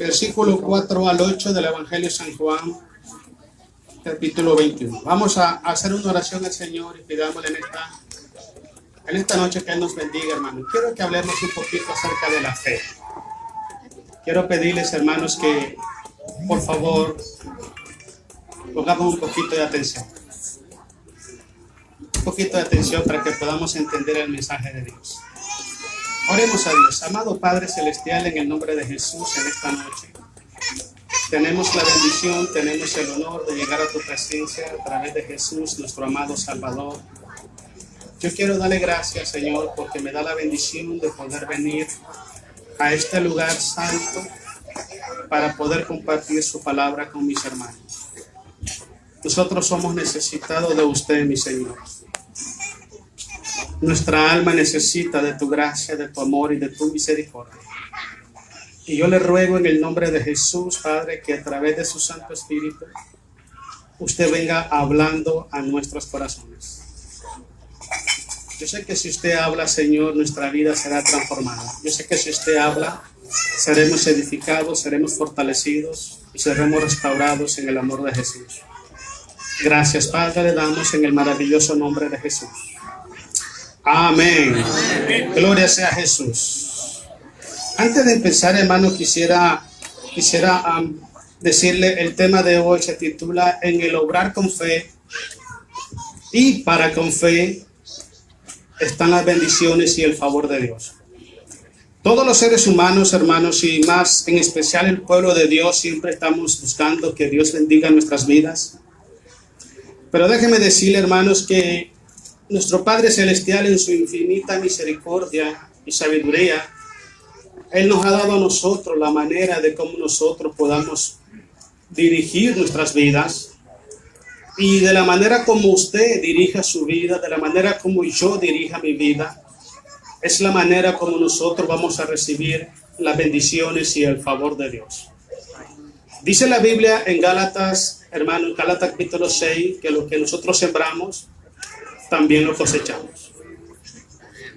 versículo 4 al 8 del Evangelio de San Juan, capítulo 21. Vamos a hacer una oración al Señor y pidámosle en esta noche que Él nos bendiga, hermanos. Quiero que hablemos un poquito acerca de la fe. Quiero pedirles, hermanos, que por favor pongamos un poquito de atención. Un poquito de atención para que podamos entender el mensaje de Dios. Oremos a Dios. Amado Padre Celestial, en el nombre de Jesús, en esta noche tenemos la bendición, tenemos el honor de llegar a tu presencia a través de Jesús, nuestro amado Salvador. Yo quiero darle gracias, Señor, porque me da la bendición de poder venir a este lugar santo para poder compartir su palabra con mis hermanos. Nosotros somos necesitados de usted, mi Señor. Nuestra alma necesita de tu gracia, de tu amor y de tu misericordia. Y yo le ruego en el nombre de Jesús, Padre, que a través de su Santo Espíritu, usted venga hablando a nuestros corazones. Yo sé que si usted habla, Señor, nuestra vida será transformada. Yo sé que si usted habla, seremos edificados, seremos fortalecidos y seremos restaurados en el amor de Jesús. Gracias, Padre, le damos en el maravilloso nombre de Jesús. Amén. Amén. Gloria sea a Jesús. Antes de empezar, hermano, quisiera decirle, el tema de hoy se titula En el obrar con fe, y para con fe están las bendiciones y el favor de Dios. Todos los seres humanos, hermanos, y más en especial el pueblo de Dios, siempre estamos buscando que Dios bendiga nuestras vidas. Pero déjenme decirle, hermanos, que nuestro Padre Celestial, en su infinita misericordia y sabiduría, Él nos ha dado a nosotros la manera de cómo nosotros podamos dirigir nuestras vidas. Y de la manera como usted dirija su vida, de la manera como yo dirija mi vida, es la manera como nosotros vamos a recibir las bendiciones y el favor de Dios. Dice la Biblia en Gálatas, hermano, en Gálatas capítulo 6, que lo que nosotros sembramos, también lo cosechamos.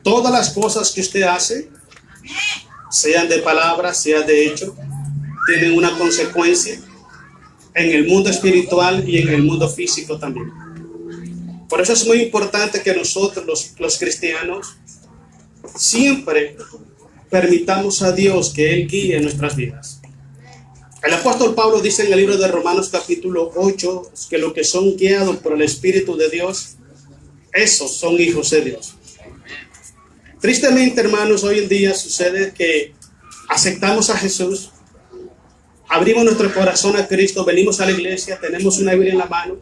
Todas las cosas que usted hace, sean de palabra, sean de hecho, tienen una consecuencia en el mundo espiritual y en el mundo físico también. Por eso es muy importante que nosotros, los cristianos, siempre permitamos a Dios que Él guíe nuestras vidas. El apóstol Pablo dice en el libro de Romanos capítulo 8 que los que son guiados por el Espíritu de Dios, esos son hijos de Dios. Tristemente, hermanos, hoy en día sucede que aceptamos a Jesús, abrimos nuestro corazón a Cristo, venimos a la iglesia, tenemos una Biblia en la mano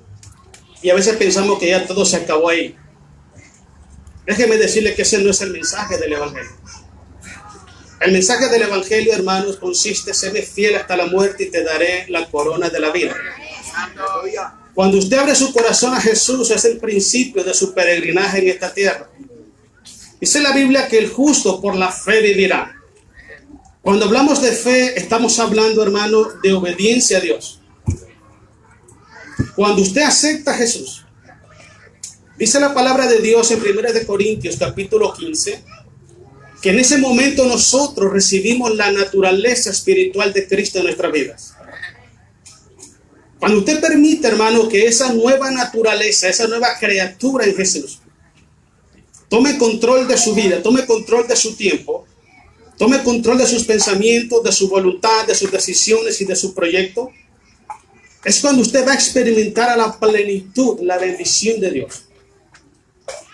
y a veces pensamos que ya todo se acabó ahí. Déjeme decirle que ese no es el mensaje del Evangelio. El mensaje del Evangelio, hermanos, consiste en serme fiel hasta la muerte y te daré la corona de la vida. Cuando usted abre su corazón a Jesús, es el principio de su peregrinaje en esta tierra. Dice la Biblia que el justo por la fe vivirá. Cuando hablamos de fe, estamos hablando, hermano, de obediencia a Dios. Cuando usted acepta a Jesús, dice la palabra de Dios en 1 Corintios capítulo 15, que en ese momento nosotros recibimos la naturaleza espiritual de Cristo en nuestras vidas. Cuando usted permite, hermano, que esa nueva naturaleza, esa nueva criatura en Jesús, tome control de su vida, tome control de su tiempo, tome control de sus pensamientos, de su voluntad, de sus decisiones y de su proyecto, es cuando usted va a experimentar a la plenitud la bendición de Dios.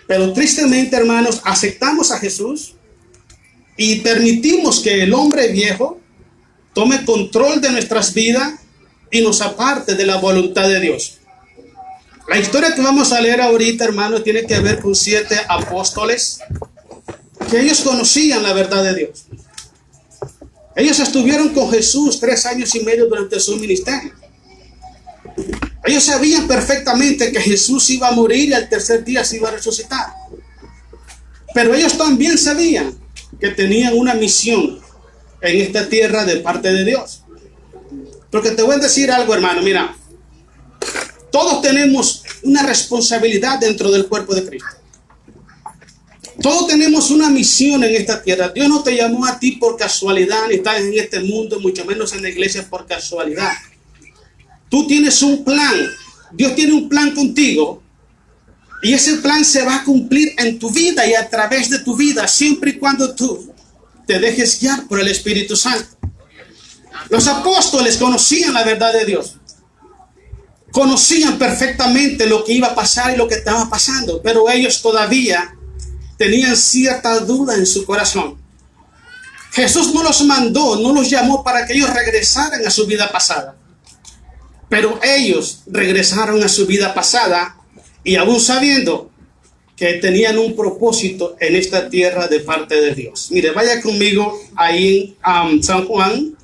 Pero tristemente, hermanos, aceptamos a Jesús y permitimos que el hombre viejo tome control de nuestras vidas y nos aparte de la voluntad de Dios. La historia que vamos a leer ahorita, hermano, tiene que ver con 7 apóstoles que ellos conocían la verdad de Dios. Ellos estuvieron con Jesús 3 años y medio durante su ministerio. Ellos sabían perfectamente que Jesús iba a morir y al tercer día se iba a resucitar. Pero ellos también sabían que tenían una misión en esta tierra de parte de Dios. Porque te voy a decir algo, hermano, mira, todos tenemos una responsabilidad dentro del cuerpo de Cristo. Todos tenemos una misión en esta tierra. Dios no te llamó a ti por casualidad, ni estás en este mundo, mucho menos en la iglesia por casualidad. Tú tienes un plan. Dios tiene un plan contigo. Y ese plan se va a cumplir en tu vida y a través de tu vida, siempre y cuando tú te dejes guiar por el Espíritu Santo. Los apóstoles conocían la verdad de Dios. Conocían perfectamente lo que iba a pasar y lo que estaba pasando, pero ellos todavía tenían cierta duda en su corazón. Jesús no los mandó, no los llamó para que ellos regresaran a su vida pasada. Pero ellos regresaron a su vida pasada y aún sabiendo que tenían un propósito en esta tierra de parte de Dios. Mire, vaya conmigo ahí en San Juan,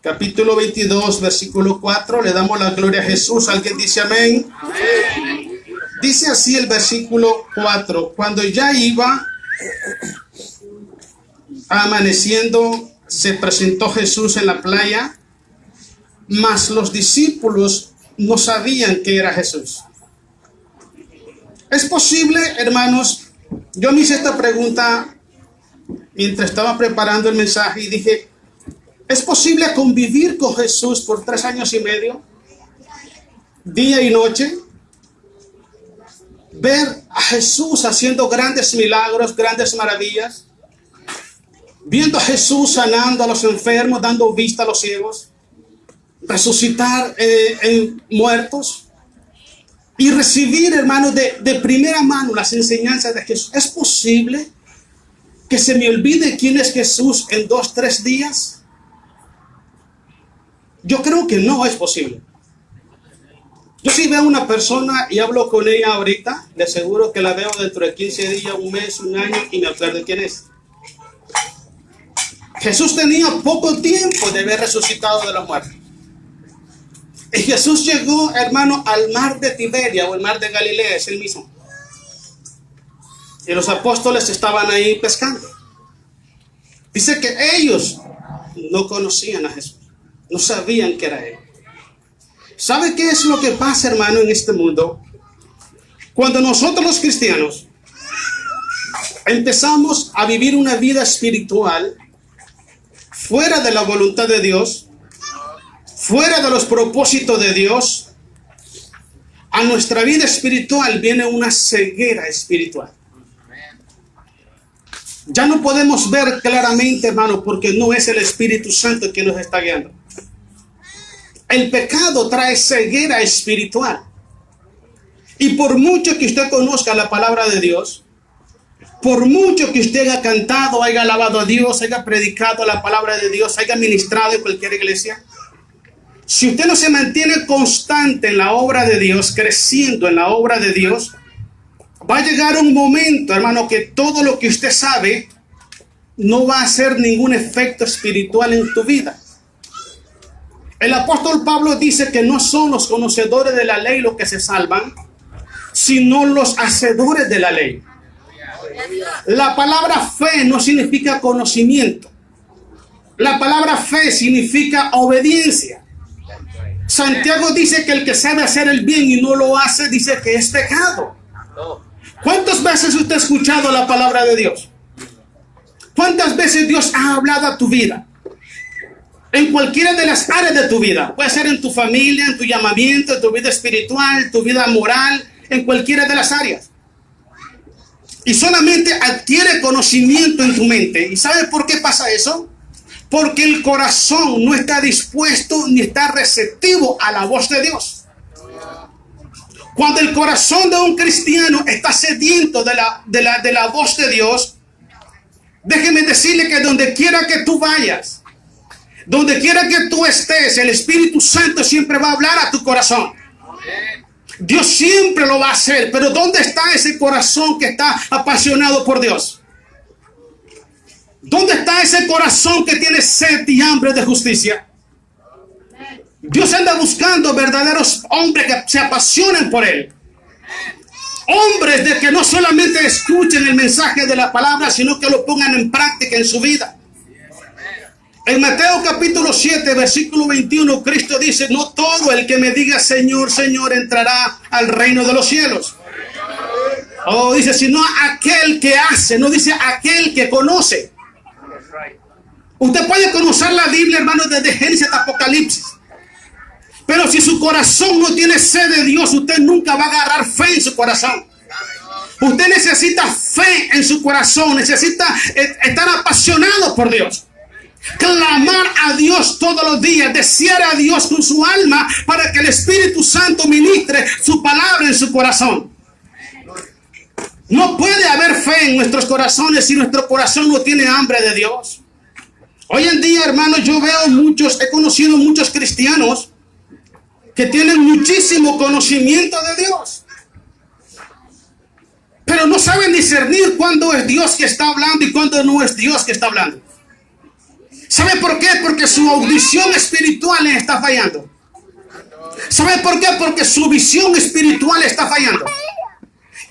capítulo 22, versículo 4. Le damos la gloria a Jesús. ¿Alguien dice amén? Amén. Dice así el versículo 4. Cuando ya iba amaneciendo, se presentó Jesús en la playa, mas los discípulos no sabían que era Jesús. Es posible, hermanos, yo me hice esta pregunta mientras estaba preparando el mensaje y dije, ¿es posible convivir con Jesús por 3 años y medio, día y noche? Ver a Jesús haciendo grandes milagros, grandes maravillas. Viendo a Jesús sanando a los enfermos, dando vista a los ciegos. Resucitar muertos. Y recibir, hermanos, de primera mano las enseñanzas de Jesús. ¿Es posible que se me olvide quién es Jesús en 2, 3 días? Yo creo que no es posible. Yo si veo a una persona y hablo con ella ahorita, le aseguro que la veo dentro de 15 días, un mes, un año y me acuerdo quién es. Jesús tenía poco tiempo de haber resucitado de los muertos. Y Jesús llegó, hermano, al mar de Tiberia o el mar de Galilea, es el mismo. Y los apóstoles estaban ahí pescando. Dice que ellos no conocían a Jesús, no sabían que era Él. ¿Sabe qué es lo que pasa, hermano, en este mundo? Cuando nosotros los cristianos empezamos a vivir una vida espiritual fuera de la voluntad de Dios, fuera de los propósitos de Dios, a nuestra vida espiritual viene una ceguera espiritual. Ya no podemos ver claramente, hermano, porque no es el Espíritu Santo quien nos está guiando. El pecado trae ceguera espiritual. Y por mucho que usted conozca la palabra de Dios, por mucho que usted haya cantado, haya alabado a Dios, haya predicado la palabra de Dios, haya ministrado en cualquier iglesia, si usted no se mantiene constante en la obra de Dios, creciendo en la obra de Dios, va a llegar un momento, hermano, que todo lo que usted sabe no va a hacer ningún efecto espiritual en tu vida. El apóstol Pablo dice que no son los conocedores de la ley los que se salvan, sino los hacedores de la ley. La palabra fe no significa conocimiento. La palabra fe significa obediencia. Santiago dice que el que sabe hacer el bien y no lo hace, dice que es pecado. ¿Cuántas veces usted ha escuchado la palabra de Dios? ¿Cuántas veces Dios ha hablado a tu vida? En cualquiera de las áreas de tu vida. Puede ser en tu familia, en tu llamamiento, en tu vida espiritual, tu vida moral, en cualquiera de las áreas. Y solamente adquiere conocimiento en tu mente. ¿Y sabe por qué pasa eso? Porque el corazón no está dispuesto ni está receptivo a la voz de Dios. Cuando el corazón de un cristiano está sediento de la voz de Dios, déjeme decirle que donde quiera que tú vayas, donde quiera que tú estés, el Espíritu Santo siempre va a hablar a tu corazón. Dios siempre lo va a hacer, pero ¿dónde está ese corazón que está apasionado por Dios? ¿Dónde está ese corazón que tiene sed y hambre de justicia? Dios anda buscando verdaderos hombres que se apasionen por Él. Hombres de que no solamente escuchen el mensaje de la palabra, sino que lo pongan en práctica en su vida. En Mateo capítulo 7, versículo 21, Cristo dice, no todo el que me diga Señor, Señor entrará al reino de los cielos. Oh, dice, sino aquel que hace, no dice aquel que conoce. Usted puede conocer la Biblia, hermano, desde Génesis hasta Apocalipsis. Pero si su corazón no tiene sed de Dios, usted nunca va a agarrar fe en su corazón. Usted necesita fe en su corazón, necesita estar apasionado por Dios. Clamar a Dios todos los días, desear a Dios con su alma para que el Espíritu Santo ministre su palabra en su corazón. No puede haber fe en nuestros corazones si nuestro corazón no tiene hambre de Dios. Hoy en día, hermanos, yo veo he conocido muchos cristianos que tienen muchísimo conocimiento de Dios, pero no saben discernir cuándo es Dios que está hablando y cuándo no es Dios que está hablando. ¿Sabe por qué? Porque su audición espiritual le está fallando. ¿Sabe por qué? Porque su visión espiritual está fallando.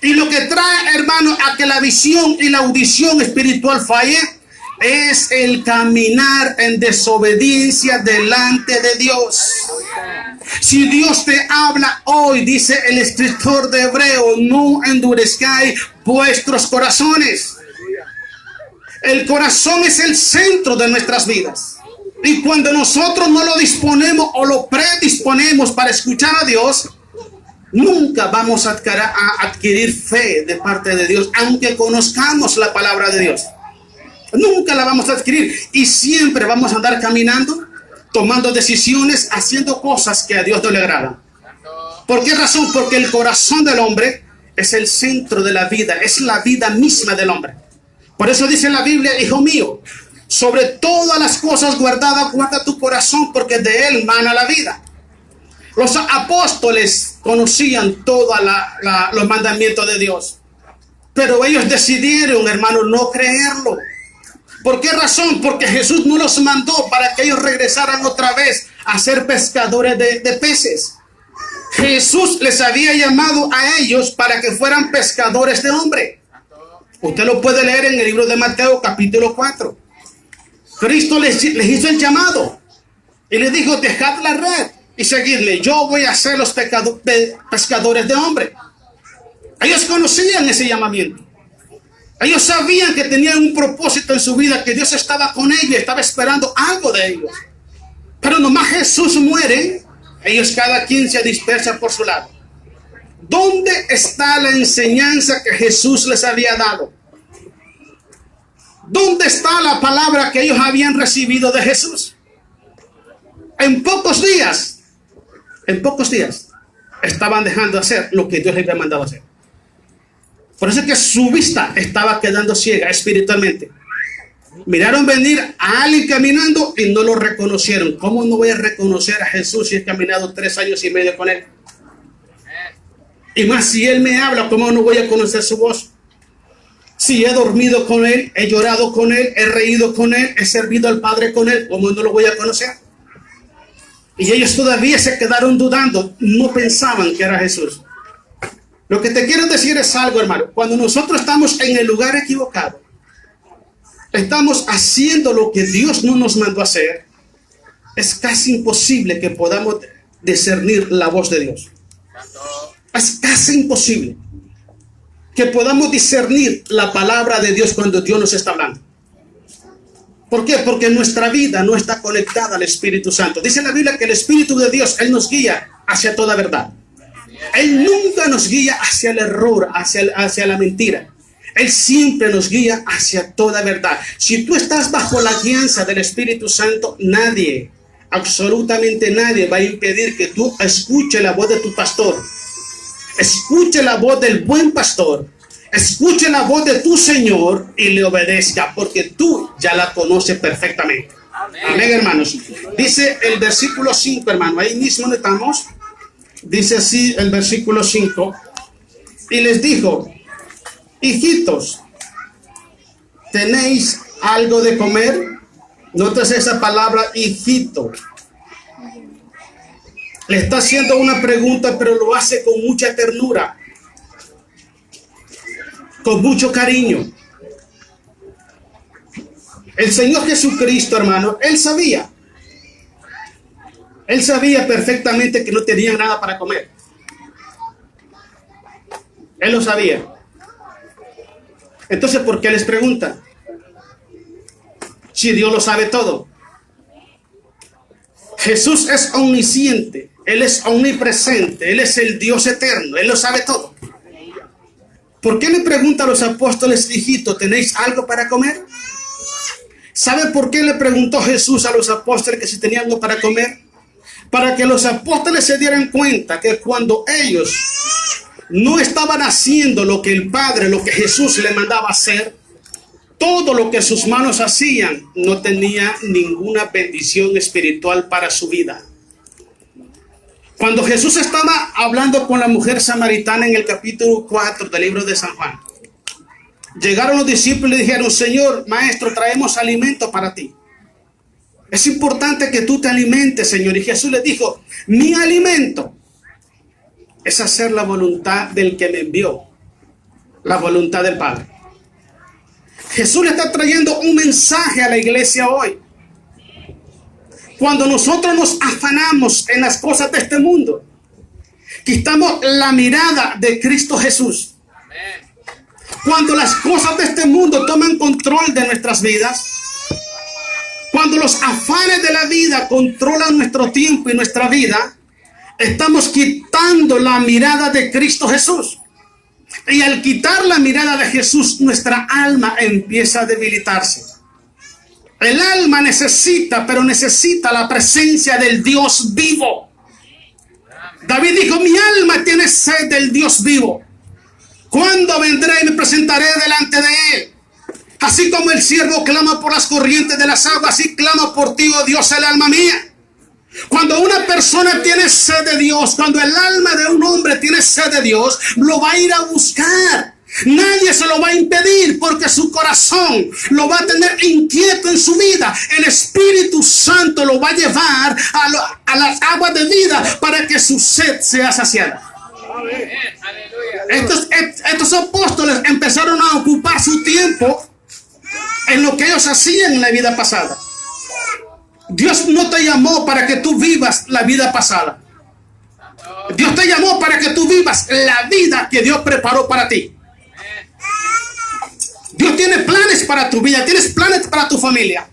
Y lo que trae, hermano, a que la visión y la audición espiritual falle es el caminar en desobediencia delante de Dios. Si Dios te habla hoy, dice el escritor de Hebreo, no endurezcáis vuestros corazones. El corazón es el centro de nuestras vidas. Y cuando nosotros no lo disponemos o lo predisponemos para escuchar a Dios, nunca vamos a adquirir fe de parte de Dios, aunque conozcamos la palabra de Dios. Nunca la vamos a adquirir y siempre vamos a andar caminando, tomando decisiones, haciendo cosas que a Dios no le agradan. ¿Por qué razón? Porque el corazón del hombre es el centro de la vida, es la vida misma del hombre. Por eso dice la Biblia, hijo mío, sobre todas las cosas guardadas, guarda tu corazón, porque de él mana la vida. Los apóstoles conocían todos los mandamientos de Dios, pero ellos decidieron, hermano, no creerlo. ¿Por qué razón? Porque Jesús no los mandó para que ellos regresaran otra vez a ser pescadores de peces. Jesús les había llamado a ellos para que fueran pescadores de hombres. Usted lo puede leer en el libro de Mateo capítulo 4. Cristo les hizo el llamado y les dijo, dejad la red y seguidme. Yo voy a hacer los pescadores de hombres. Ellos conocían ese llamamiento. Ellos sabían que tenían un propósito en su vida, que Dios estaba con ellos, estaba esperando algo de ellos. Pero nomás Jesús muere, ellos cada quien se dispersa por su lado. ¿Dónde está la enseñanza que Jesús les había dado? ¿Dónde está la palabra que ellos habían recibido de Jesús? En pocos días, estaban dejando de hacer lo que Dios les había mandado hacer. Por eso es que su vista estaba quedando ciega espiritualmente. Miraron venir a alguien caminando y no lo reconocieron. ¿Cómo no voy a reconocer a Jesús si he caminado 3 años y medio con él? Y más si él me habla, ¿cómo no voy a conocer su voz? Si he dormido con él, he llorado con él, he reído con él, he servido al Padre con él, ¿cómo no lo voy a conocer? Y ellos todavía se quedaron dudando, no pensaban que era Jesús. Lo que te quiero decir es algo, hermano. Cuando nosotros estamos en el lugar equivocado, estamos haciendo lo que Dios no nos mandó a hacer, es casi imposible que podamos discernir la voz de Dios. Es casi imposible que podamos discernir la palabra de Dios cuando Dios nos está hablando. ¿Por qué? Porque nuestra vida no está conectada al Espíritu Santo. Dice la Biblia que el Espíritu de Dios, Él nos guía hacia toda verdad. Él nunca nos guía hacia el error, hacia la mentira. Él siempre nos guía hacia toda verdad. Si tú estás bajo la guianza del Espíritu Santo, nadie, absolutamente nadie va a impedir que tú escuches la voz de tu pastor. Escuche la voz del buen pastor. Escuche la voz de tu Señor y le obedezca, porque tú ya la conoces perfectamente. Amén, amén, hermanos. Dice el versículo 5, hermano. Ahí mismo estamos. Dice así el versículo 5. Y les dijo: hijitos, ¿tenéis algo de comer? Notas esa palabra, hijito. Le está haciendo una pregunta, pero lo hace con mucha ternura, con mucho cariño. El Señor Jesucristo, hermano, Él sabía perfectamente que no tenían nada para comer. Él lo sabía. Entonces, ¿por qué les pregunta? Si Dios lo sabe todo. Jesús es omnisciente, Él es omnipresente, Él es el Dios eterno, Él lo sabe todo. ¿Por qué le pregunta a los apóstoles, hijito, ¿tenéis algo para comer? ¿Sabe por qué le preguntó Jesús a los apóstoles que si tenían algo para comer? Para que los apóstoles se dieran cuenta que cuando ellos no estaban haciendo lo que el Padre, lo que Jesús le mandaba hacer, todo lo que sus manos hacían no tenía ninguna bendición espiritual para su vida. Cuando Jesús estaba hablando con la mujer samaritana en el capítulo 4 del libro de San Juan, llegaron los discípulos y le dijeron, Señor, Maestro, traemos alimento para ti. Es importante que tú te alimentes, Señor. Y Jesús le dijo, mi alimento es hacer la voluntad del que me envió, la voluntad del Padre. Jesús le está trayendo un mensaje a la iglesia hoy. Cuando nosotros nos afanamos en las cosas de este mundo, quitamos la mirada de Cristo Jesús. Cuando las cosas de este mundo toman control de nuestras vidas, cuando los afanes de la vida controlan nuestro tiempo y nuestra vida, estamos quitando la mirada de Cristo Jesús. Y al quitar la mirada de Jesús, nuestra alma empieza a debilitarse. El alma necesita, pero necesita la presencia del Dios vivo. David dijo, mi alma tiene sed del Dios vivo. ¿Cuándo vendré y me presentaré delante de él? Así como el siervo clama por las corrientes de las aguas, así clama por ti, oh Dios, el alma mía. Cuando una persona tiene sed de Dios, cuando el alma de un hombre tiene sed de Dios, lo va a ir a buscar. Nadie se lo va a impedir porque su corazón lo va a tener inquieto en su vida. El Espíritu Santo lo va a llevar a las aguas de vida para que su sed sea saciada. Estos apóstoles empezaron a ocupar su tiempo en lo que ellos hacían en la vida pasada. Dios no te llamó para que tú vivas la vida pasada. Dios te llamó para que tú vivas la vida que Dios preparó para ti. Dios tiene planes para tu vida, tienes planes para tu familia.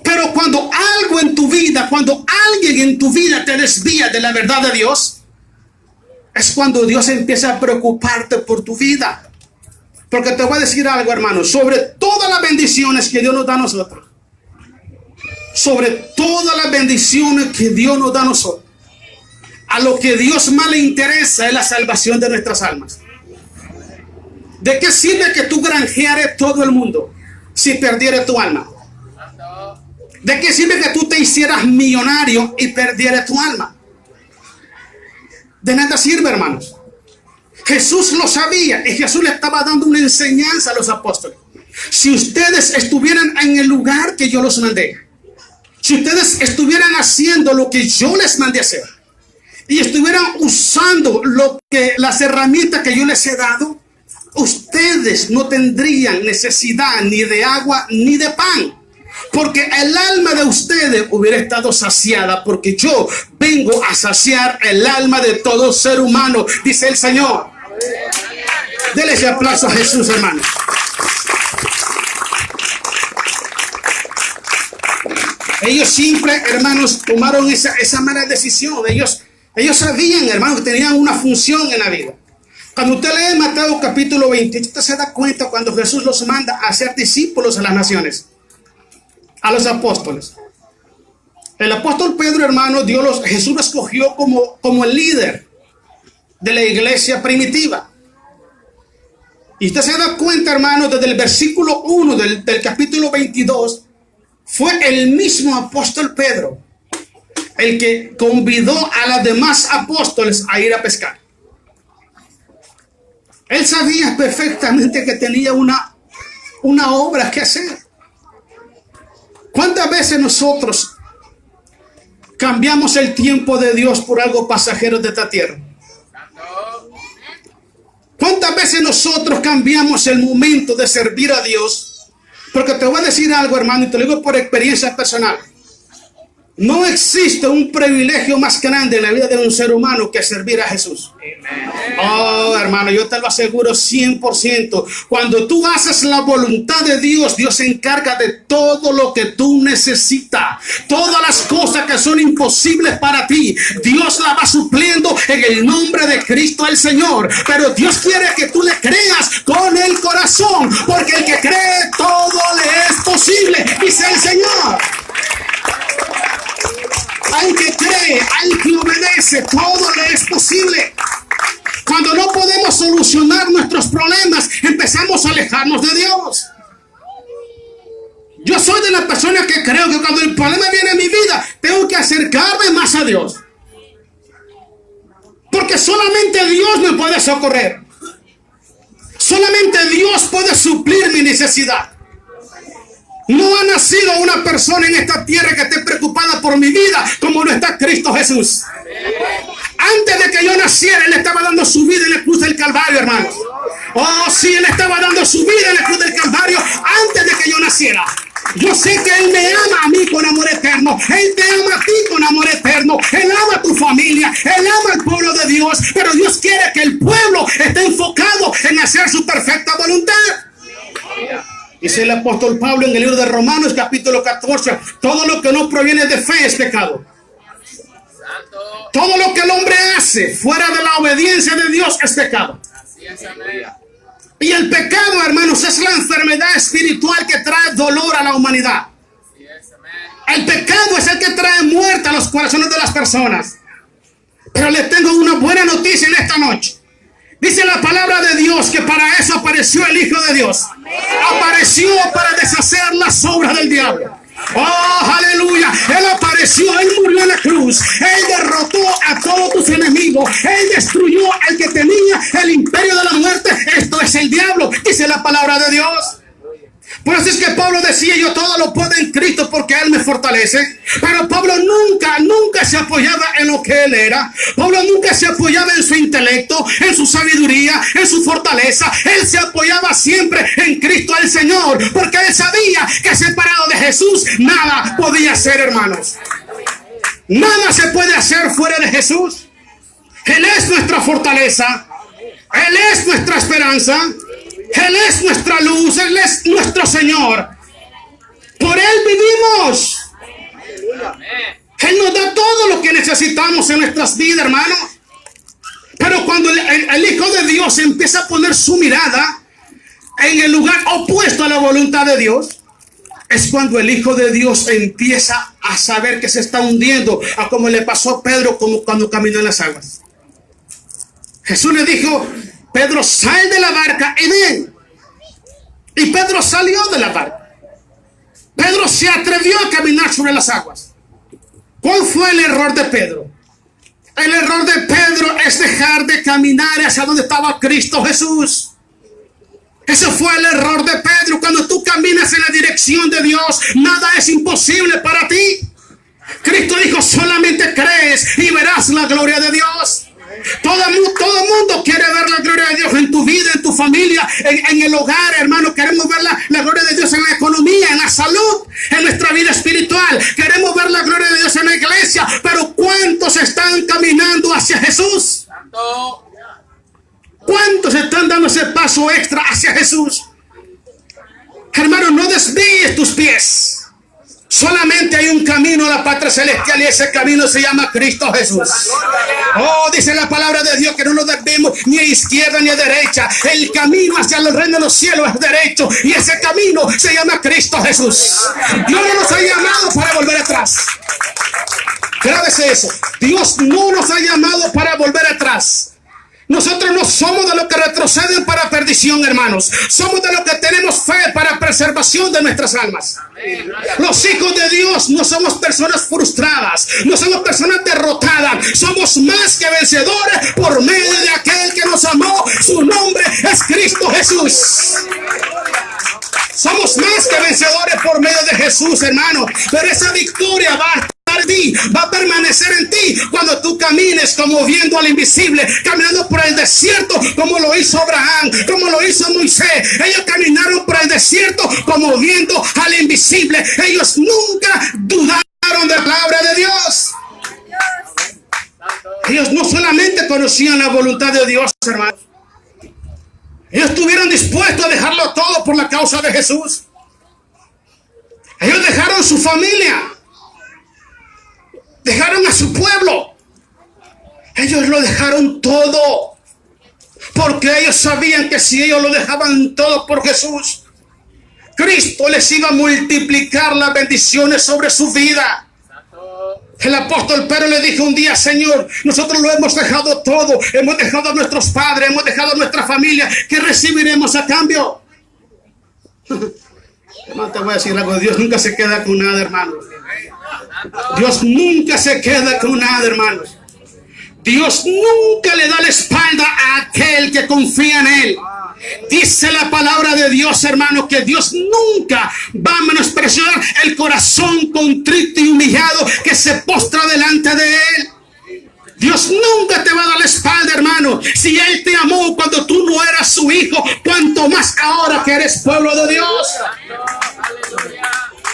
Pero cuando algo en tu vida, cuando alguien en tu vida te desvía de la verdad de Dios, es cuando Dios empieza a preocuparte por tu vida. Porque te voy a decir algo, hermano, sobre todas las bendiciones que Dios nos da a nosotros, sobre todas las bendiciones que Dios nos da a nosotros, a lo que Dios más le interesa es la salvación de nuestras almas. ¿De qué sirve que tú granjeares todo el mundo si perdieras tu alma? ¿De qué sirve que tú te hicieras millonario y perdieras tu alma? De nada sirve, hermanos. Jesús lo sabía y Jesús le estaba dando una enseñanza a los apóstoles. Si ustedes estuvieran en el lugar que yo los mandé, si ustedes estuvieran haciendo lo que yo les mandé hacer y estuvieran usando las herramientas que yo les he dado, ustedes no tendrían necesidad ni de agua ni de pan, porque el alma de ustedes hubiera estado saciada, porque yo vengo a saciar el alma de todo ser humano, dice el Señor. Denle ese aplauso a Jesús, hermano. Ellos siempre, hermanos, tomaron esa mala decisión. Ellos sabían, hermanos, que tenían una función en la vida. Cuando usted lee Mateo capítulo 28, usted se da cuenta cuando Jesús los manda a ser discípulos a las naciones, a los apóstoles. El apóstol Pedro, hermano, Jesús lo escogió como el líder de la iglesia primitiva. Y usted se da cuenta, hermano, desde el versículo 1 del capítulo 22, fue el mismo apóstol Pedro el que convidó a los demás apóstoles a ir a pescar. Él sabía perfectamente que tenía una obra que hacer. ¿Cuántas veces nosotros cambiamos el tiempo de Dios por algo pasajero de esta tierra? ¿Cuántas veces nosotros cambiamos el momento de servir a Dios? Porque te voy a decir algo, hermano, y te lo digo por experiencia personal. No existe un privilegio más grande en la vida de un ser humano que servir a Jesús. Oh, hermano, yo te lo aseguro 100%. Cuando tú haces la voluntad de Dios, Dios se encarga de todo lo que tú necesitas. Todas las cosas que son imposibles para ti, Dios la va supliendo en el nombre de Cristo el Señor. Pero Dios quiere que tú le creas con el corazón, porque el que cree todo le es posible, dice el Señor. Al que cree, al que obedece, todo le es posible. Cuando no podemos solucionar nuestros problemas, empezamos a alejarnos de Dios. Yo soy de la persona que creo que cuando el problema viene a mi vida, tengo que acercarme más a Dios. Porque solamente Dios me puede socorrer. Solamente Dios puede suplir mi necesidad. No ha nacido una persona en esta tierra que esté preocupada por mi vida como lo está Cristo Jesús. Antes de que yo naciera, Él estaba dando su vida en la cruz del Calvario, hermanos. Oh, sí, Él estaba dando su vida en la cruz del Calvario antes de que yo naciera. Yo sé que Él me ama a mí con amor eterno. Él te ama a ti con amor eterno. Él ama a tu familia. Él ama al pueblo de Dios. Pero Dios quiere que el pueblo esté enfocado en hacer su perfecta voluntad. Dice el apóstol Pablo en el libro de Romanos capítulo 14, todo lo que no proviene de fe es pecado. Todo lo que el hombre hace fuera de la obediencia de Dios es pecado. Y el pecado, hermanos, es la enfermedad espiritual que trae dolor a la humanidad. El pecado es el que trae muerte a los corazones de las personas. Pero les tengo una buena noticia en esta noche. Dice la palabra de Dios que para eso apareció el Hijo de Dios. Apareció para deshacer las obras del diablo. Oh, aleluya. Él apareció, Él murió en la cruz. Él derrotó a todos tus enemigos. Él destruyó al que tenía el imperio de la muerte. Esto es el diablo, dice la palabra de Dios. Por eso es que Pablo decía, yo todo lo puedo en Cristo porque Él me fortalece. Pero Pablo nunca se apoyaba en lo que Él era. Pablo nunca se apoyaba en su intelecto, en su sabiduría, en su fortaleza. Él se apoyaba siempre en Cristo el Señor, porque Él sabía que separado de Jesús nada podía ser, hermanos. Nada se puede hacer fuera de Jesús. Él es nuestra fortaleza. Él es nuestra esperanza. Él es nuestra luz, Él es nuestro Señor. Por Él vivimos. Él nos da todo lo que necesitamos en nuestras vidas, hermanos. Pero cuando el Hijo de Dios empieza a poner su mirada en el lugar opuesto a la voluntad de Dios, es cuando el Hijo de Dios empieza a saber que se está hundiendo, a como le pasó a Pedro como cuando caminó en las aguas. Jesús le dijo, Pedro, sal de la barca y ven. Y Pedro salió de la barca. Pedro se atrevió a caminar sobre las aguas. ¿Cuál fue el error de Pedro? El error de Pedro es dejar de caminar hacia donde estaba Cristo Jesús. Ese fue el error de Pedro. Cuando tú caminas en la dirección de Dios, nada es imposible para ti. Cristo dijo, solamente crees y verás la gloria de Dios. Todo el mundo quiere ver la gloria de Dios en tu vida, en tu familia, en el hogar, hermano. Queremos ver la gloria de Dios en la economía, en la salud, en nuestra vida espiritual. Queremos ver la gloria de Dios en la iglesia. Pero ¿cuántos están caminando hacia Jesús? ¿Cuántos están dando ese paso extra hacia Jesús? Hermano, no desvíes tus pies. Solamente hay un camino a la patria celestial y ese camino se llama Cristo Jesús. Oh, dice la palabra de Dios que no nos desviemos ni a izquierda ni a derecha. El camino hacia el reino de los cielos es derecho y ese camino se llama Cristo Jesús. Dios no nos ha llamado para volver atrás. Grábese eso. Dios no nos ha llamado para volver atrás. Nosotros no somos de los que retroceden para perdición, hermanos. Somos de los que tenemos fe para preservación de nuestras almas. Los hijos de Dios no somos personas frustradas, no somos personas derrotadas. Somos más que vencedores por medio de aquel que nos amó. Su nombre es Cristo Jesús. Somos más que vencedores por medio de Jesús, hermano. Pero esa victoria va a estar en ti, va a permanecer en ti cuando tú camines como viendo al invisible, caminando por el desierto como lo hizo Abraham, como lo hizo Moisés. Ellos caminaron por el desierto como viendo al invisible. Ellos nunca dudaron de la palabra de Ellos no solamente conocían la voluntad de Dios, hermanos. Ellos estuvieron dispuestos a dejarlo todo por la causa de Jesús. Ellos dejaron su familia. Dejaron a su pueblo. Ellos lo dejaron todo. Porque ellos sabían que si ellos lo dejaban todo por Jesús, Cristo les iba a multiplicar las bendiciones sobre su vida. El apóstol Pedro le dijo un día: Señor, nosotros lo hemos dejado todo, hemos dejado a nuestros padres, hemos dejado a nuestra familia, ¿qué recibiremos a cambio? Hermano, te voy a decir algo: Dios nunca se queda con nada, hermano. Dios nunca se queda con nada, hermanos. Dios nunca le da la espalda a aquel que confía en Él. Dice la palabra de Dios, hermano, que Dios nunca va a menospreciar el corazón contrito y humillado que se postra delante de Él. Dios nunca te va a dar la espalda, hermano. Si Él te amó cuando tú no eras su hijo, cuanto más ahora que eres pueblo de Dios.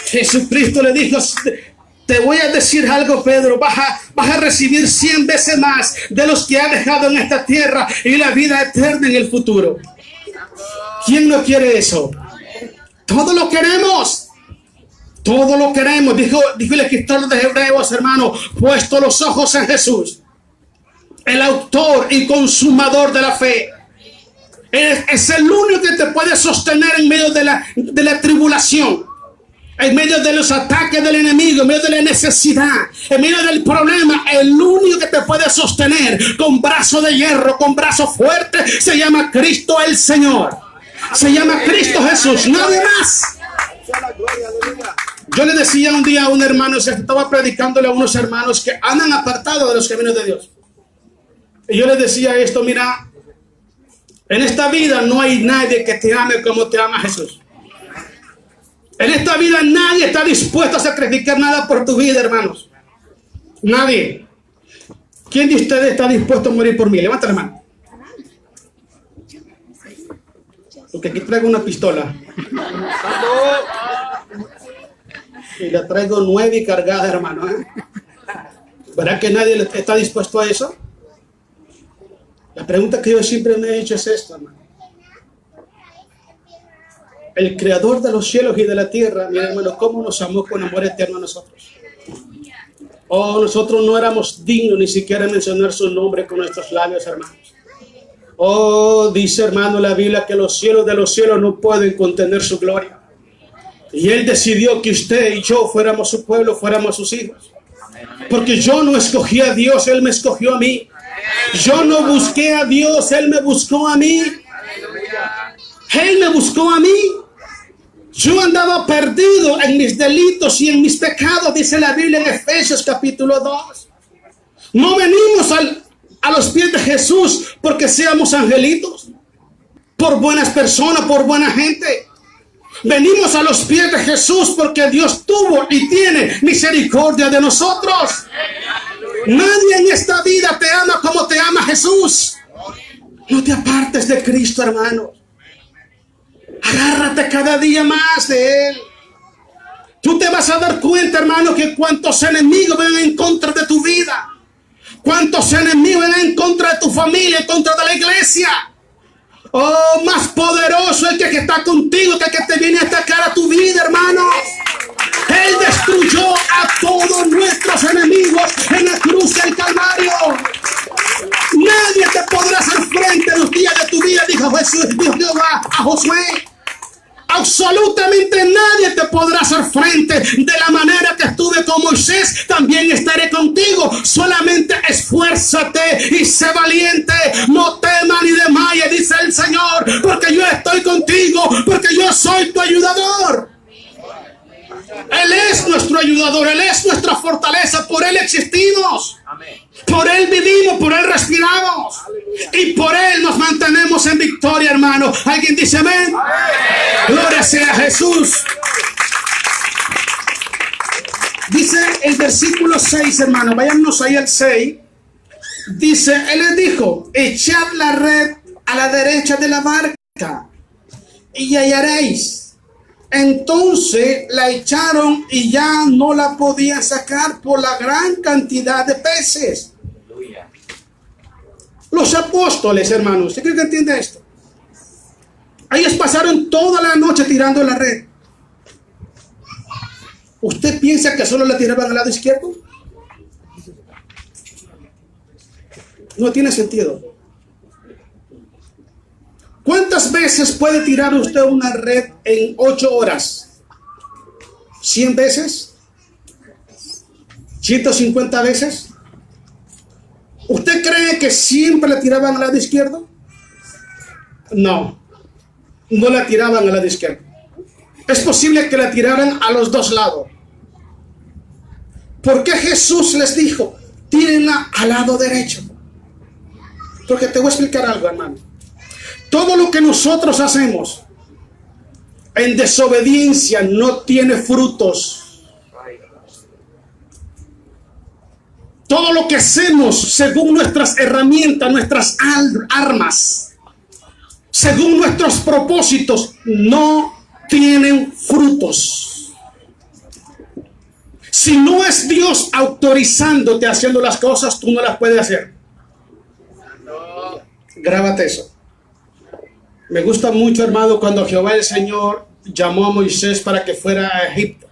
Jesucristo le dijo: te voy a decir algo, Pedro, vas a recibir 100 veces más de los que ha dejado en esta tierra y la vida eterna en el futuro. ¿Quién no quiere eso? Todos lo queremos. Todos lo queremos. Dijo el escritor de Hebreos, hermano: puesto los ojos en Jesús, el autor y consumador de la fe. Es el único que te puede sostener en medio de la tribulación, en medio de los ataques del enemigo, en medio de la necesidad, en medio del problema. El único que te puede sostener con brazo de hierro, con brazo fuerte, se llama Cristo el Señor. Se llama Cristo Jesús, nadie más. Yo le decía un día a un hermano, se estaba predicándole a unos hermanos que andan apartados de los caminos de Dios. Y yo les decía esto: mira, en esta vida no hay nadie que te ame como te ama Jesús. En esta vida nadie está dispuesto a sacrificar nada por tu vida, hermanos. Nadie. ¿Quién de ustedes está dispuesto a morir por mí? Levanta la mano. Porque aquí traigo una pistola. Y la traigo nueva y cargada, hermano. ¿Verdad que nadie está dispuesto a eso? La pregunta que yo siempre me he hecho es esta, hermano. El creador de los cielos y de la tierra, mi hermano, ¿cómo nos amó con amor eterno a nosotros? Oh, nosotros no éramos dignos ni siquiera de mencionar su nombre con nuestros labios, hermanos. Oh, dice, hermano, la Biblia que los cielos de los cielos no pueden contener su gloria. Y Él decidió que usted y yo fuéramos su pueblo, fuéramos sus hijos. Porque yo no escogí a Dios, Él me escogió a mí. Yo no busqué a Dios, Él me buscó a mí. Él me buscó a mí. Yo andaba perdido en mis delitos y en mis pecados, dice la Biblia en Efesios capítulo 2. No venimos a los pies de Jesús porque seamos angelitos, por buenas personas, por buena gente. Venimos a los pies de Jesús porque Dios tuvo y tiene misericordia de nosotros. Nadie en esta vida te ama como te ama Jesús. No te apartes de Cristo, hermano. Agárrate cada día más de Él. Tú te vas a dar cuenta, hermano, que cuántos enemigos ven en contra de tu vida, cuántos enemigos ven en contra de tu familia, en contra de la iglesia. Oh, más poderoso el que está contigo que el que te viene a atacar a tu vida, hermano. Él destruyó a todos nuestros enemigos en la cruz del Calvario. Nadie te podrá hacer frente en los días de tu vida, dijo Jehová a Josué. Absolutamente nadie te podrá hacer frente. De la manera que estuve con Moisés, también estaré contigo. Solamente esfuérzate y sé valiente. No temas ni desmayes, dice el Señor, porque yo estoy contigo, porque yo soy tu ayudador. Él es nuestro ayudador, Él es nuestra fortaleza, por Él existimos, por Él vivimos, por Él respiramos y por Él nos mantenemos en victoria, hermano. ¿Alguien dice amén? Gloria sea a Jesús. Dice el versículo 6, hermano, váyanos ahí al 6. Dice, Él les dijo: echad la red a la derecha de la barca y hallaréis. Entonces la echaron y ya no la podían sacar por la gran cantidad de peces. Los apóstoles, hermanos, ¿usted cree que entiende esto? Ellos pasaron toda la noche tirando la red. ¿Usted piensa que solo la tiraban al lado izquierdo? No tiene sentido. ¿Cuántas veces puede tirar usted una red en 8 horas? ¿100 veces? ¿150 veces? ¿Usted cree que siempre la tiraban al lado izquierdo? No, no la tiraban al lado izquierdo. Es posible que la tiraran a los dos lados. ¿Por qué Jesús les dijo, tírenla al lado derecho? Porque te voy a explicar algo, hermano. Todo lo que nosotros hacemos en desobediencia no tiene frutos. Todo lo que hacemos según nuestras herramientas, nuestras armas, según nuestros propósitos, no tienen frutos. Si no es Dios autorizándote haciendo las cosas, tú no las puedes hacer. Grábate eso. Me gusta mucho, hermano, cuando Jehová el Señor llamó a Moisés para que fuera a Egipto.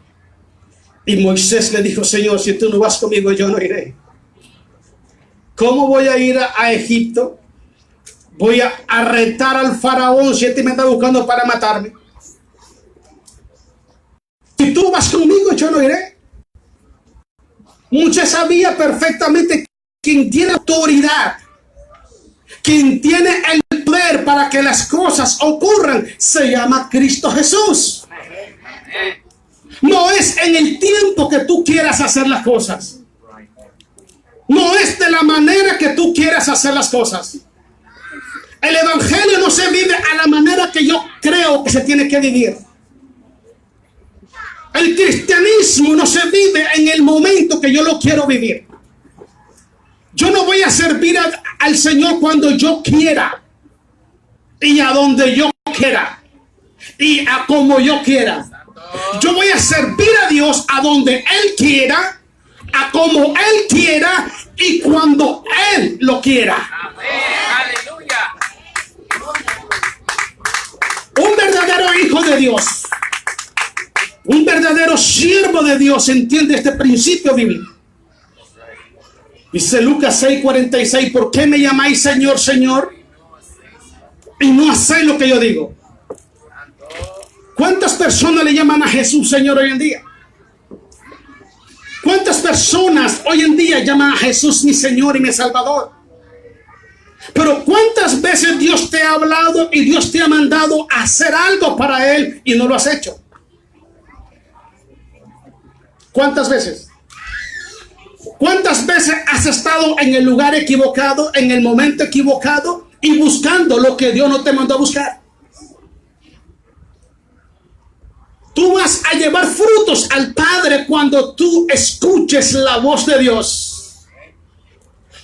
Y Moisés le dijo, Señor, si tú no vas conmigo, yo no iré. ¿Cómo voy a ir a Egipto? Voy a retar al faraón si me está buscando para matarme. Si tú vas conmigo, yo no iré. Moisés sabía perfectamente quien tiene autoridad, quien tiene el poder para que las cosas ocurran, se llama Cristo Jesús. No es en el tiempo que tú quieras hacer las cosas. No es de la manera que tú quieras hacer las cosas. El evangelio no se vive a la manera que yo creo que se tiene que vivir. El cristianismo no se vive en el momento que yo lo quiero vivir. Yo no voy a servir al Señor cuando yo quiera y a donde yo quiera y a como yo quiera. Yo voy a servir a Dios a donde Él quiera, a como Él quiera y cuando Él lo quiera. Aleluya. Un verdadero hijo de Dios, un verdadero siervo de Dios entiende este principio bíblico. Dice Lucas 6:46, ¿por qué me llamáis Señor, Señor? Y no hacéis lo que yo digo. ¿Cuántas personas le llaman a Jesús Señor hoy en día? ¿Cuántas personas hoy en día llaman a Jesús mi Señor y mi Salvador? Pero ¿cuántas veces Dios te ha hablado y Dios te ha mandado a hacer algo para Él y no lo has hecho? ¿Cuántas veces? ¿Cuántas veces has estado en el lugar equivocado, en el momento equivocado y buscando lo que Dios no te mandó a buscar? Tú vas a llevar frutos al Padre cuando tú escuches la voz de Dios.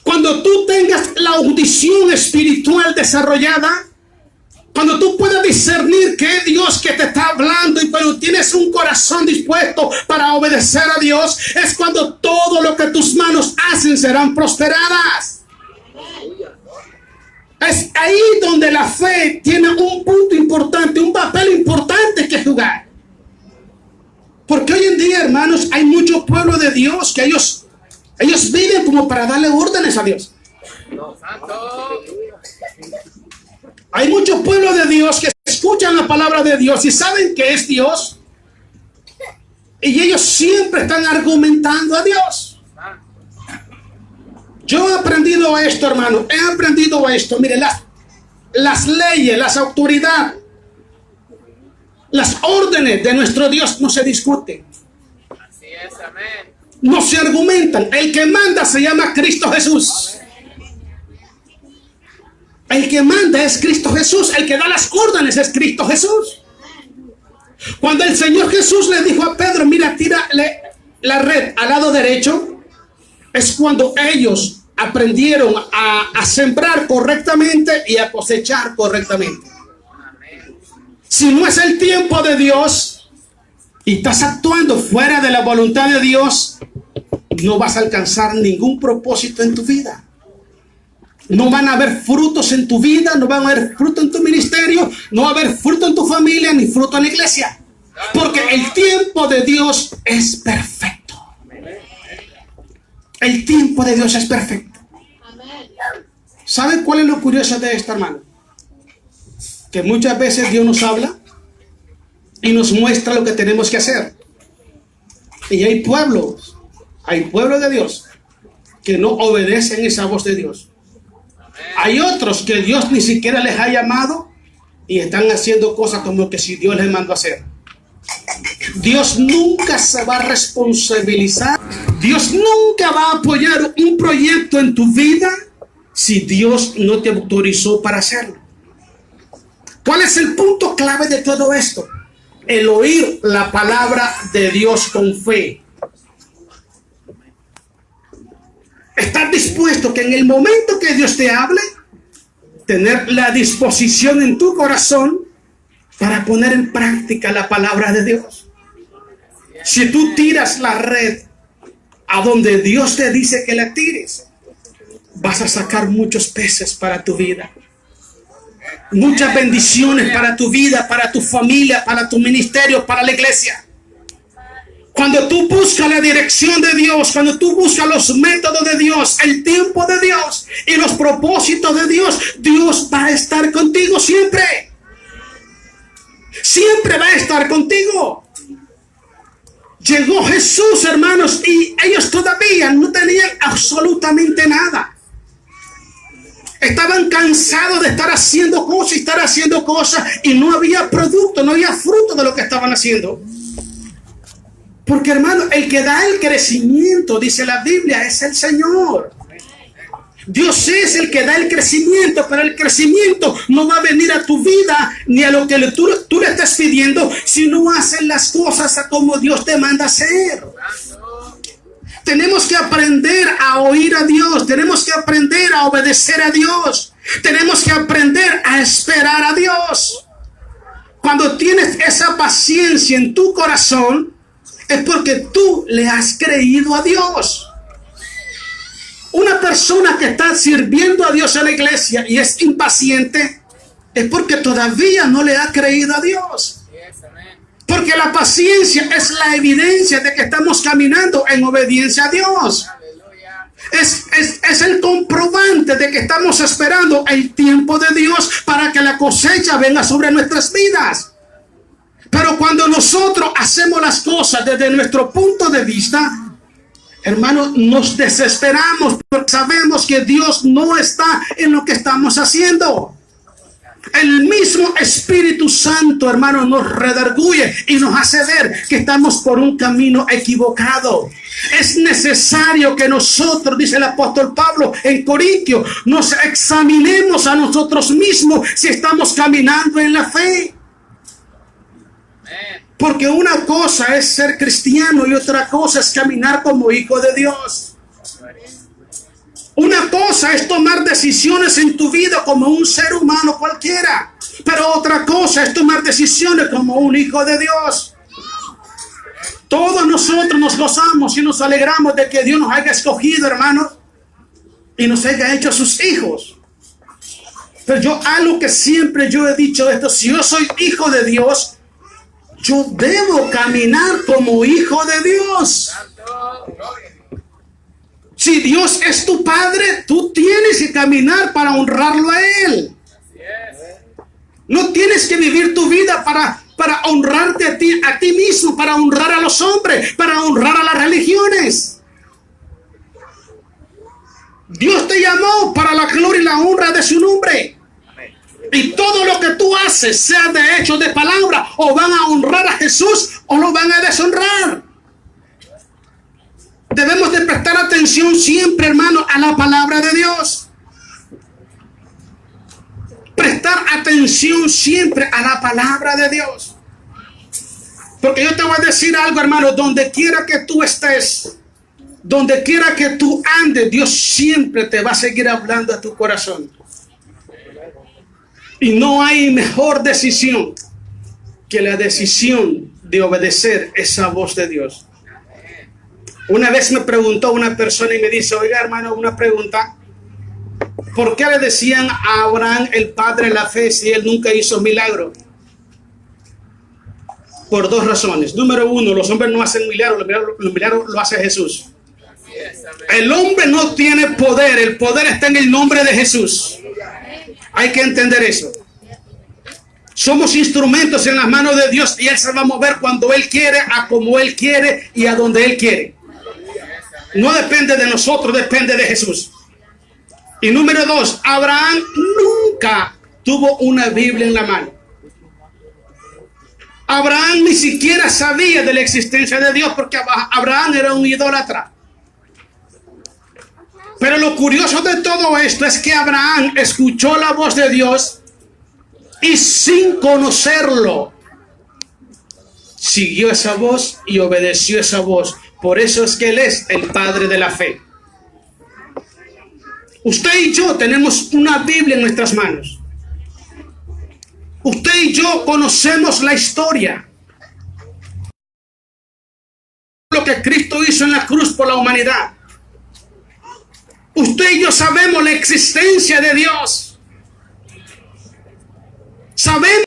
Cuando tú tengas la audición espiritual desarrollada, cuando tú puedas discernir que es Dios que te está hablando y cuando tienes un corazón dispuesto para obedecer a Dios, es cuando todo lo que tus manos hacen serán prosperadas. Es ahí donde la fe tiene un punto importante, un papel importante que jugar. Porque hoy en día, hermanos, hay mucho pueblo de Dios que ellos viven como para darle órdenes a Dios. Hay mucho pueblo de Dios que escuchan la palabra de Dios y saben que es Dios. Y ellos siempre están argumentando a Dios. Yo he aprendido esto, hermano. He aprendido esto. Mire, las leyes, las autoridades, las órdenes de nuestro Dios no se discuten. Así es, amén. No se argumentan. El que manda se llama Cristo Jesús. El que manda es Cristo Jesús. El que da las órdenes es Cristo Jesús. Cuando el Señor Jesús le dijo a Pedro, mira, tírale la red al lado derecho, es cuando ellos aprendieron a sembrar correctamente y a cosechar correctamente. Si no es el tiempo de Dios y estás actuando fuera de la voluntad de Dios, no vas a alcanzar ningún propósito en tu vida. No van a haber frutos en tu vida, no van a haber fruto en tu ministerio, no va a haber fruto en tu familia, ni fruto en la iglesia. Porque el tiempo de Dios es perfecto. El tiempo de Dios es perfecto. ¿Sabe cuál es lo curioso de esto, hermano? Que muchas veces Dios nos habla y nos muestra lo que tenemos que hacer. Y hay pueblos de Dios que no obedecen esa voz de Dios. Hay otros que Dios ni siquiera les ha llamado y están haciendo cosas como que si Dios les mandó a hacer. Dios nunca se va a responsabilizar. Dios nunca va a apoyar un proyecto en tu vida si Dios no te autorizó para hacerlo. ¿Cuál es el punto clave de todo esto? El oír la palabra de Dios con fe. Estar dispuesto que en el momento que Dios te hable, tener la disposición en tu corazón para poner en práctica la palabra de Dios. Si tú tiras la red a donde Dios te dice que la tires, vas a sacar muchos peces para tu vida. Muchas bendiciones para tu vida, para tu familia, para tu ministerio, para la iglesia. Cuando tú buscas la dirección de Dios, cuando tú buscas los métodos de Dios, el tiempo de Dios y los propósitos de Dios, Dios va a estar contigo siempre. Siempre va a estar contigo. Llegó Jesús, hermanos, y ellos todavía no tenían absolutamente nada. Estaban cansados de estar haciendo cosas y no había producto, no había fruto de lo que estaban haciendo. Porque, hermano, el que da el crecimiento, dice la Biblia, es el Señor. Dios es el que da el crecimiento, pero el crecimiento no va a venir a tu vida ni a lo que tú le estás pidiendo si no haces las cosas a como Dios te manda hacer. Tenemos que aprender a oír a Dios, tenemos que aprender a obedecer a Dios, tenemos que aprender a esperar a Dios. Cuando tienes esa paciencia en tu corazón, es porque tú le has creído a Dios. Una persona que está sirviendo a Dios en la iglesia y es impaciente, es porque todavía no le ha creído a Dios. Porque la paciencia es la evidencia de que estamos caminando en obediencia a Dios. Es el comprobante de que estamos esperando el tiempo de Dios para que la cosecha venga sobre nuestras vidas. Pero cuando nosotros hacemos las cosas desde nuestro punto de vista, hermanos, nos desesperamos porque sabemos que Dios no está en lo que estamos haciendo. El mismo Espíritu Santo, hermano, nos redarguye y nos hace ver que estamos por un camino equivocado. Es necesario que nosotros, dice el apóstol Pablo en Corintios, nos examinemos a nosotros mismos si estamos caminando en la fe. Porque una cosa es ser cristiano y otra cosa es caminar como hijo de Dios. Una cosa es tomar decisiones en tu vida como un ser humano cualquiera, pero otra cosa es tomar decisiones como un hijo de Dios. Todos nosotros nos gozamos y nos alegramos de que Dios nos haya escogido, hermanos, y nos haya hecho sus hijos. Pero algo que siempre yo he dicho esto, si yo soy hijo de Dios, yo debo caminar como hijo de Dios. Si Dios es tu Padre, tú tienes que caminar para honrarlo a Él. No tienes que vivir tu vida para honrarte a ti mismo, para honrar a los hombres, para honrar a las religiones. Dios te llamó para la gloria y la honra de su nombre. Y todo lo que tú haces, sea de hecho, de palabra, o van a honrar a Jesús o lo van a deshonrar. Debemos de prestar atención siempre, hermano, a la palabra de Dios. Prestar atención siempre a la palabra de Dios. Porque yo te voy a decir algo, hermano, donde quiera que tú estés, donde quiera que tú andes, Dios siempre te va a seguir hablando a tu corazón. Y no hay mejor decisión que la decisión de obedecer esa voz de Dios. Una vez me preguntó una persona y me dice, oiga, hermano, una pregunta. ¿Por qué le decían a Abraham el padre de la fe si él nunca hizo milagro? Por dos razones. Número uno, los hombres no hacen milagros, los milagros lo hace Jesús. El hombre no tiene poder, el poder está en el nombre de Jesús. Hay que entender eso. Somos instrumentos en las manos de Dios y Él se va a mover cuando Él quiere, a como Él quiere y a donde Él quiere. No depende de nosotros, depende de Jesús. Y número dos, Abraham nunca tuvo una Biblia en la mano. Abraham ni siquiera sabía de la existencia de Dios porque Abraham era un idólatra. Pero lo curioso de todo esto es que Abraham escuchó la voz de Dios y sin conocerlo, siguió esa voz y obedeció esa voz. Por eso es que Él es el padre de la fe. Usted y yo tenemos una Biblia en nuestras manos. Usted y yo conocemos la historia. Lo que Cristo hizo en la cruz por la humanidad. Usted y yo sabemos la existencia de Dios. Sabemos